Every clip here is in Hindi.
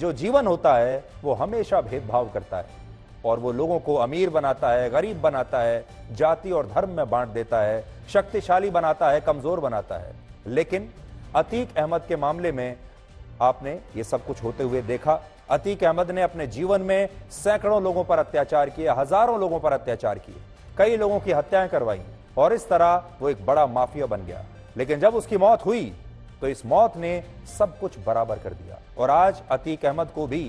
जो जीवन होता है वो हमेशा भेदभाव करता है और वो लोगों को अमीर बनाता है, गरीब बनाता है, जाति और धर्म में बांट देता है, शक्तिशाली बनाता है, कमजोर बनाता है। लेकिन अतीक अहमद के मामले में आपने ये सब कुछ होते हुए देखा। अतीक अहमद ने अपने जीवन में सैकड़ों लोगों पर अत्याचार किए, हजारों लोगों पर अत्याचार किए, कई लोगों की हत्याएं करवाई और इस तरह वो एक बड़ा माफिया बन गया। लेकिन जब उसकी मौत हुई तो इस मौत ने सब कुछ बराबर कर दिया और आज अतीक अहमद को भी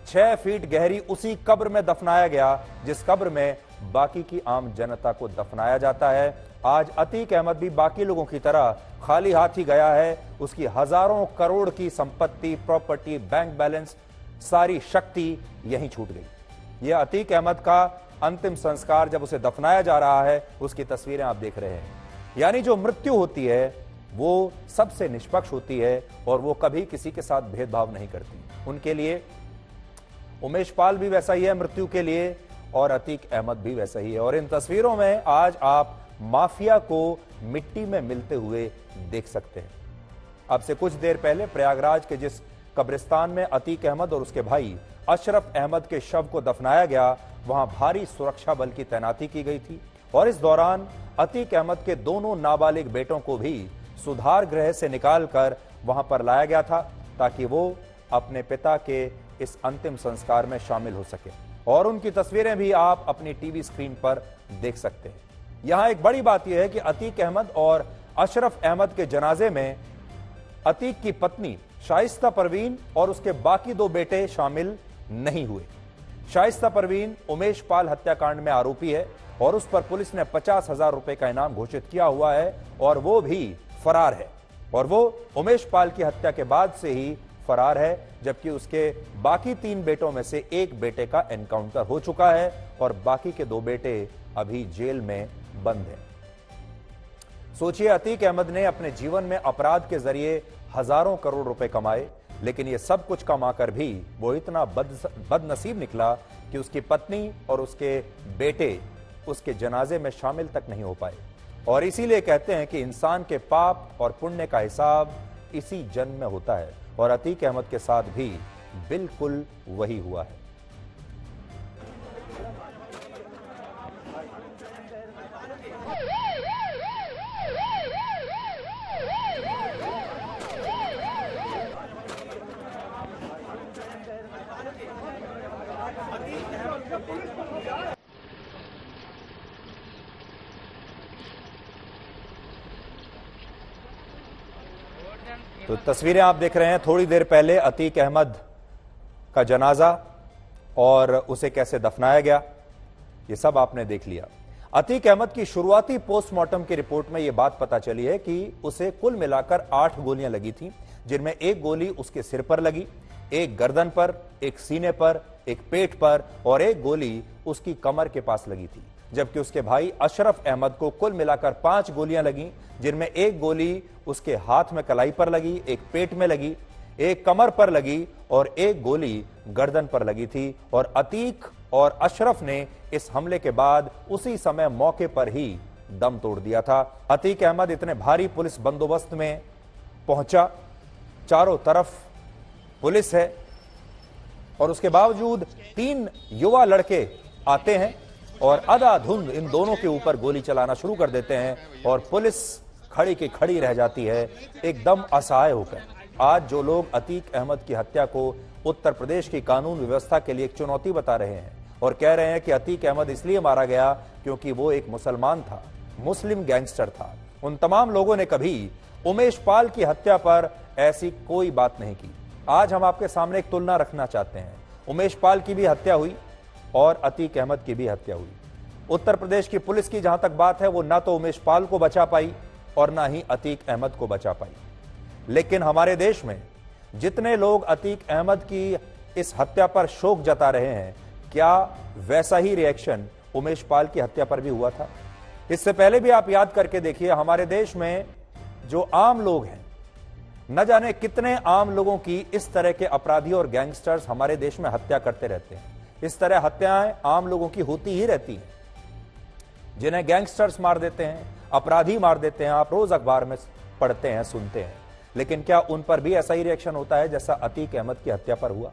6 फीट गहरी उसी कब्र में दफनाया गया जिस कब्र में बाकी की आम जनता को दफनाया जाता है। आज अतीक अहमद भी बाकी लोगों की तरह खाली हाथ ही गया है। उसकी हजारों करोड़ की संपत्ति, प्रॉपर्टी, बैंक बैलेंस, सारी शक्ति यहीं छूट गई। यह अतीक अहमद का अंतिम संस्कार जब उसे दफनाया जा रहा है उसकी तस्वीरें आप देख रहे हैं। यानी जो मृत्यु होती है वो सबसे निष्पक्ष होती है और वो कभी किसी के साथ भेदभाव नहीं करती। उनके लिए उमेश पाल भी वैसा ही है मृत्यु के लिए और अतीक अहमद भी वैसा ही है। और इन तस्वीरों में आज आप माफिया को मिट्टी में मिलते हुए देख सकते हैं। अब से कुछ देर पहले प्रयागराज के जिस कब्रिस्तान में अतीक अहमद और उसके भाई अशरफ अहमद के शव को दफनाया गया, वहां भारी सुरक्षा बल की तैनाती की गई थी और इस दौरान अतीक अहमद के दोनों नाबालिग बेटों को भी सुधार गृह से निकालकर वहां पर लाया गया था ताकि वो अपने पिता के इस अंतिम संस्कार में शामिल हो सके। और उनकी तस्वीरें भी आप अपनी टीवी स्क्रीन पर देख सकते हैं। यहां एक बड़ी बात यह है कि अतीक अहमद और अशरफ अहमद के जनाजे में अतीक की पत्नी शाइस्ता परवीन और उसके बाकी 2 बेटे शामिल नहीं हुए। शाइस्ता परवीन उमेश पाल हत्याकांड में आरोपी है और उस पर पुलिस ने 50,000 रुपए का इनाम घोषित किया हुआ है और वो भी फरार है और वो उमेश पाल की हत्या के बाद से ही फरार है, जबकि उसके बाकी 3 बेटों में से एक बेटे का एनकाउंटर हो चुका है और बाकी के 2 बेटे अभी जेल में बंद हैं। सोचिए, अतीक अहमद ने अपने जीवन में अपराध के जरिए हजारों करोड़ रुपए कमाए, लेकिन ये सब कुछ कमाकर भी वो इतना बदनसीब निकला कि उसकी पत्नी और उसके बेटे उसके जनाजे में शामिल तक नहीं हो पाए। और इसीलिए कहते हैं कि इंसान के पाप और पुण्य का हिसाब इसी जन्म में होता है और अतीक अहमद के साथ भी बिल्कुल वही हुआ है। तो तस्वीरें आप देख रहे हैं। थोड़ी देर पहले अतीक अहमद का जनाजा और उसे कैसे दफनाया गया, ये सब आपने देख लिया। अतीक अहमद की शुरुआती पोस्टमार्टम की रिपोर्ट में यह बात पता चली है कि उसे कुल मिलाकर 8 गोलियां लगी थी, जिनमें एक गोली उसके सिर पर लगी, एक गर्दन पर, एक सीने पर, एक पेट पर और एक गोली उसकी कमर के पास लगी थी। जबकि उसके भाई अशरफ अहमद को कुल मिलाकर 5 गोलियां लगी, जिनमें एक गोली उसके हाथ में कलाई पर लगी, एक पेट में लगी, एक कमर पर लगी और एक गोली गर्दन पर लगी थी। और अतीक और अशरफ ने इस हमले के बाद उसी समय मौके पर ही दम तोड़ दिया था। अतीक अहमद इतने भारी पुलिस बंदोबस्त में पहुंचा, चारों तरफ पुलिस है और उसके बावजूद 3 युवा लड़के आते हैं और अंधाधुंध इन दोनों के ऊपर गोली चलाना शुरू कर देते हैं और पुलिस खड़ी की खड़ी रह जाती है एकदम असहाय होकर। आज जो लोग अतीक अहमद की हत्या को उत्तर प्रदेश की कानून व्यवस्था के लिए एक चुनौती बता रहे हैं और कह रहे हैं कि अतीक अहमद इसलिए मारा गया क्योंकि वो एक मुसलमान था, मुस्लिम गैंगस्टर था, उन तमाम लोगों ने कभी उमेश पाल की हत्या पर ऐसी कोई बात नहीं की। आज हम आपके सामने एक तुलना रखना चाहते हैं। उमेश पाल की भी हत्या हुई और अतीक अहमद की भी हत्या हुई। उत्तर प्रदेश की पुलिस की जहां तक बात है वो ना तो उमेश पाल को बचा पाई और ना ही अतीक अहमद को बचा पाई। लेकिन हमारे देश में जितने लोग अतीक अहमद की इस हत्या पर शोक जता रहे हैं, क्या वैसा ही रिएक्शन उमेश पाल की हत्या पर भी हुआ था? इससे पहले भी आप याद करके देखिए, हमारे देश में जो आम लोग हैं, न जाने कितने आम लोगों की इस तरह के अपराधी और गैंगस्टर्स हमारे देश में हत्या करते रहते हैं। इस तरह हत्याएं आम लोगों की होती ही रहती हैं, जिन्हें गैंगस्टर्स मार देते हैं, अपराधी मार देते हैं। आप रोज अखबार में पढ़ते हैं, सुनते हैं। लेकिन क्या उन पर भी ऐसा ही रिएक्शन होता है जैसा अतीक अहमद की हत्या पर हुआ?